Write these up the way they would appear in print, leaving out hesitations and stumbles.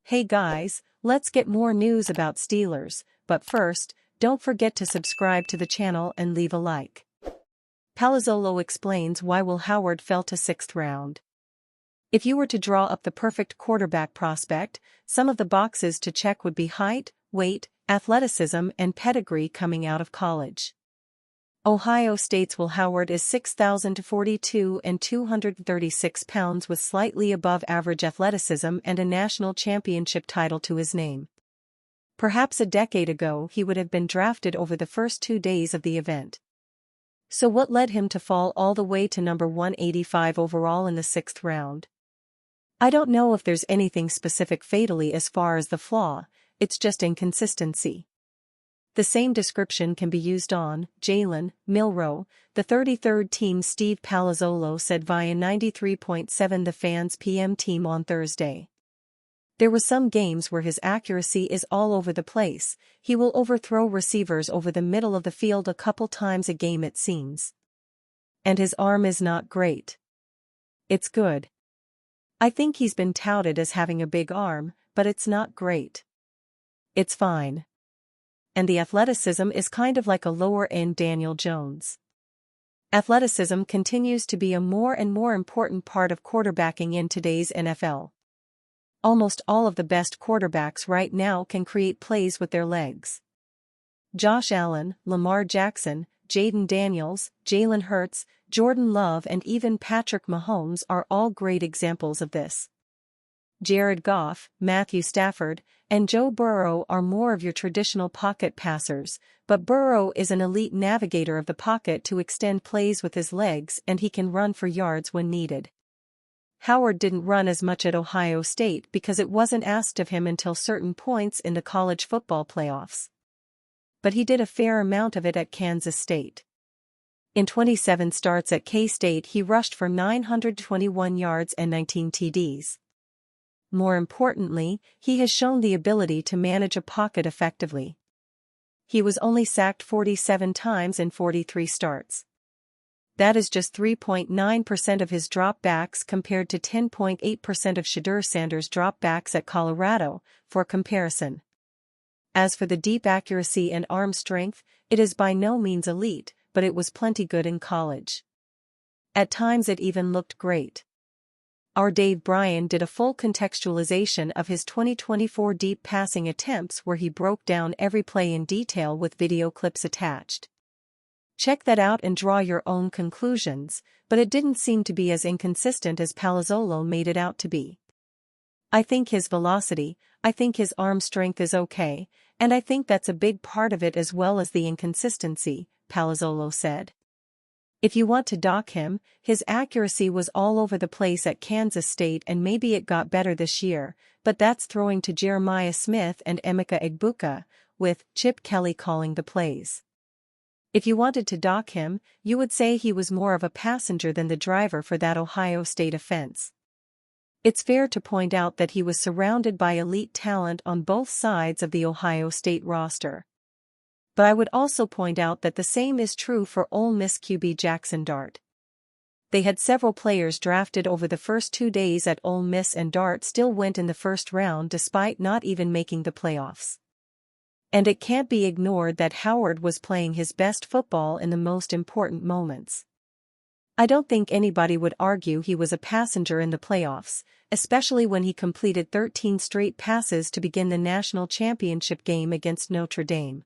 Hey guys, let's get more news about Steelers, but first, don't forget to subscribe to the channel and leave a like. Palazzolo explains why Will Howard fell to 6th round. If you were to draw up the perfect quarterback prospect, some of the boxes to check would be height, weight, athleticism and pedigree coming out of college. Ohio State's Will Howard is 6,042 and 236 pounds with slightly above average athleticism and a national championship title to his name. Perhaps a decade ago he would have been drafted over the first 2 days of the event. So what led him to fall all the way to number 185 overall in the 6th round? I don't know if there's anything specific fatally as far as the flaw, it's just inconsistency. The same description can be used on Jalen Milroe, the 33rd team. Steve Palazzolo said via 93.7 The Fans PM team on Thursday. There were some games where his accuracy is all over the place, he will overthrow receivers over the middle of the field a couple times a game it seems. And his arm is not great. It's good. I think he's been touted as having a big arm, but it's not great. It's fine. And the athleticism is kind of like a lower-end Daniel Jones. Athleticism continues to be a more and more important part of quarterbacking in today's NFL. Almost all of the best quarterbacks right now can create plays with their legs. Josh Allen, Lamar Jackson, Jaden Daniels, Jalen Hurts, Jordan Love and even Patrick Mahomes are all great examples of this. Jared Goff, Matthew Stafford, and Joe Burrow are more of your traditional pocket passers, but Burrow is an elite navigator of the pocket to extend plays with his legs and he can run for yards when needed. Howard didn't run as much at Ohio State because it wasn't asked of him until certain points in the college football playoffs. But he did a fair amount of it at Kansas State. In 27 starts at K-State he rushed for 921 yards and 19 TDs. More importantly, he has shown the ability to manage a pocket effectively. He was only sacked 47 times in 43 starts. That is just 3.9% of his dropbacks compared to 10.8% of Shedeur Sanders' dropbacks at Colorado, for comparison. As for the deep accuracy and arm strength, it is by no means elite, but it was plenty good in college. At times it even looked great. Our Dave Bryan did a full contextualization of his 2024 deep passing attempts where he broke down every play in detail with video clips attached. Check that out and draw your own conclusions, but it didn't seem to be as inconsistent as Palazzolo made it out to be. I think his velocity, I think his arm strength is okay, and I think that's a big part of it as well as the inconsistency, Palazzolo said. If you want to dock him, his accuracy was all over the place at Kansas State and maybe it got better this year, but that's throwing to Jeremiah Smith and Emeka Egbuka, with Chip Kelly calling the plays. If you wanted to dock him, you would say he was more of a passenger than the driver for that Ohio State offense. It's fair to point out that he was surrounded by elite talent on both sides of the Ohio State roster. But I would also point out that the same is true for Ole Miss QB Jackson Dart. They had several players drafted over the first 2 days at Ole Miss and Dart still went in the first round despite not even making the playoffs. And it can't be ignored that Howard was playing his best football in the most important moments. I don't think anybody would argue he was a passenger in the playoffs, especially when he completed 13 straight passes to begin the national championship game against Notre Dame.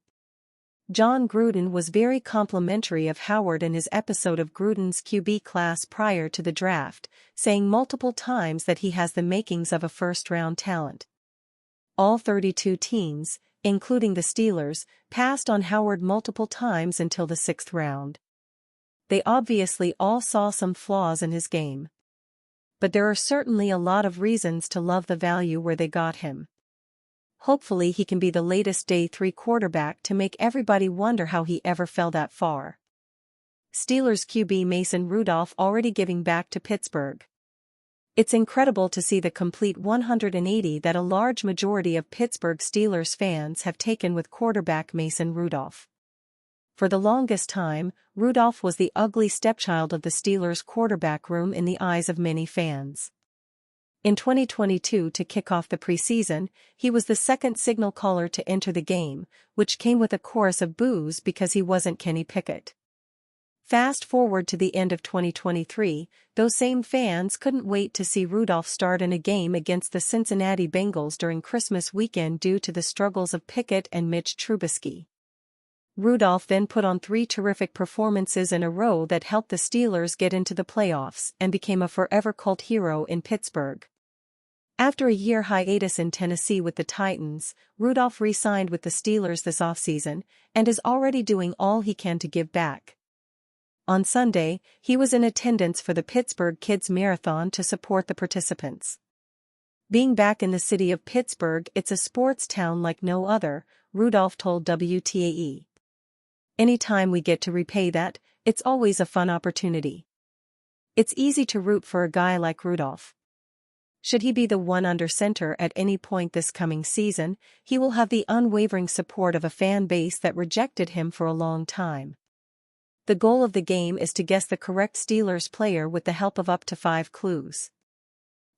John Gruden was very complimentary of Howard in his episode of Gruden's QB class prior to the draft, saying multiple times that he has the makings of a first-round talent. All 32 teams, including the Steelers, passed on Howard multiple times until the 6th round. They obviously all saw some flaws in his game. But there are certainly a lot of reasons to love the value where they got him. Hopefully he can be the latest day 3 quarterback to make everybody wonder how he ever fell that far. Steelers QB Mason Rudolph already giving back to Pittsburgh. It's incredible to see the complete 180 that a large majority of Pittsburgh Steelers fans have taken with quarterback Mason Rudolph. For the longest time, Rudolph was the ugly stepchild of the Steelers' quarterback room in the eyes of many fans. In 2022 to kick off the preseason, he was the second signal caller to enter the game, which came with a chorus of boos because he wasn't Kenny Pickett. Fast forward to the end of 2023, those same fans couldn't wait to see Rudolph start in a game against the Cincinnati Bengals during Christmas weekend due to the struggles of Pickett and Mitch Trubisky. Rudolph then put on 3 terrific performances in a row that helped the Steelers get into the playoffs and became a forever cult hero in Pittsburgh. After a year hiatus in Tennessee with the Titans, Rudolph re-signed with the Steelers this offseason and is already doing all he can to give back. On Sunday, he was in attendance for the Pittsburgh Kids Marathon to support the participants. Being back in the city of Pittsburgh, it's a sports town like no other, Rudolph told WTAE. Anytime we get to repay that, it's always a fun opportunity. It's easy to root for a guy like Rudolph. Should he be the one under center at any point this coming season, he will have the unwavering support of a fan base that rejected him for a long time. The goal of the game is to guess the correct Steelers player with the help of up to 5 clues.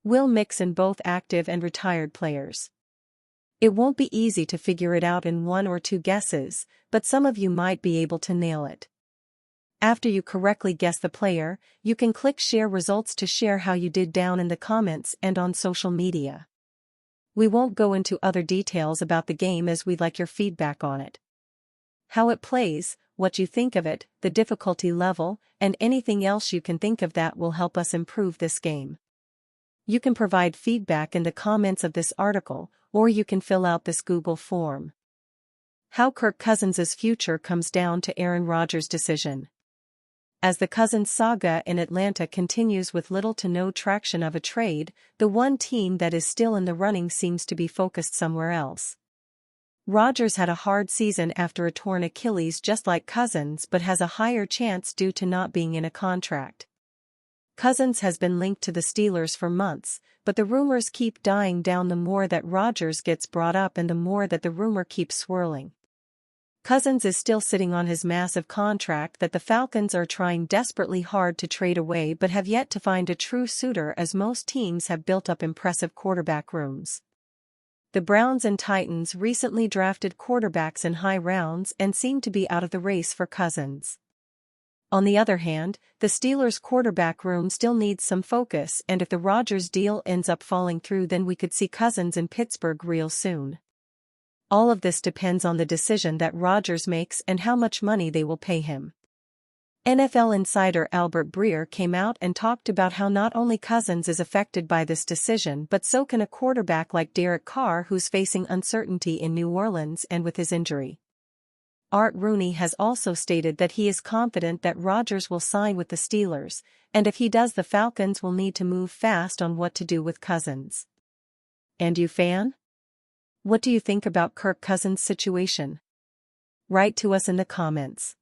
We'll mix in both active and retired players. It won't be easy to figure it out in 1 or 2 guesses, but some of you might be able to nail it. After you correctly guess the player, you can click share results to share how you did down in the comments and on social media. We won't go into other details about the game as we'd like your feedback on it. How it plays, what you think of it, the difficulty level, and anything else you can think of that will help us improve this game. You can provide feedback in the comments of this article, or you can fill out this Google form. How Kirk Cousins' future comes down to Aaron Rodgers' decision. As the Cousins saga in Atlanta continues with little to no traction of a trade, the one team that is still in the running seems to be focused somewhere else. Rodgers had a hard season after a torn Achilles just like Cousins, but has a higher chance due to not being in a contract. Cousins has been linked to the Steelers for months, but the rumors keep dying down the more that Rodgers gets brought up and the more that the rumor keeps swirling. Cousins is still sitting on his massive contract that the Falcons are trying desperately hard to trade away but have yet to find a true suitor as most teams have built up impressive quarterback rooms. The Browns and Titans recently drafted quarterbacks in high rounds and seem to be out of the race for Cousins. On the other hand, the Steelers' quarterback room still needs some focus, and if the Rodgers deal ends up falling through, then we could see Cousins in Pittsburgh real soon. All of this depends on the decision that Rodgers makes and how much money they will pay him. NFL insider Albert Breer came out and talked about how not only Cousins is affected by this decision but so can a quarterback like Derek Carr who's facing uncertainty in New Orleans and with his injury. Art Rooney has also stated that he is confident that Rodgers will sign with the Steelers, and if he does, the Falcons will need to move fast on what to do with Cousins. And you, fan? What do you think about Kirk Cousins' situation? Write to us in the comments.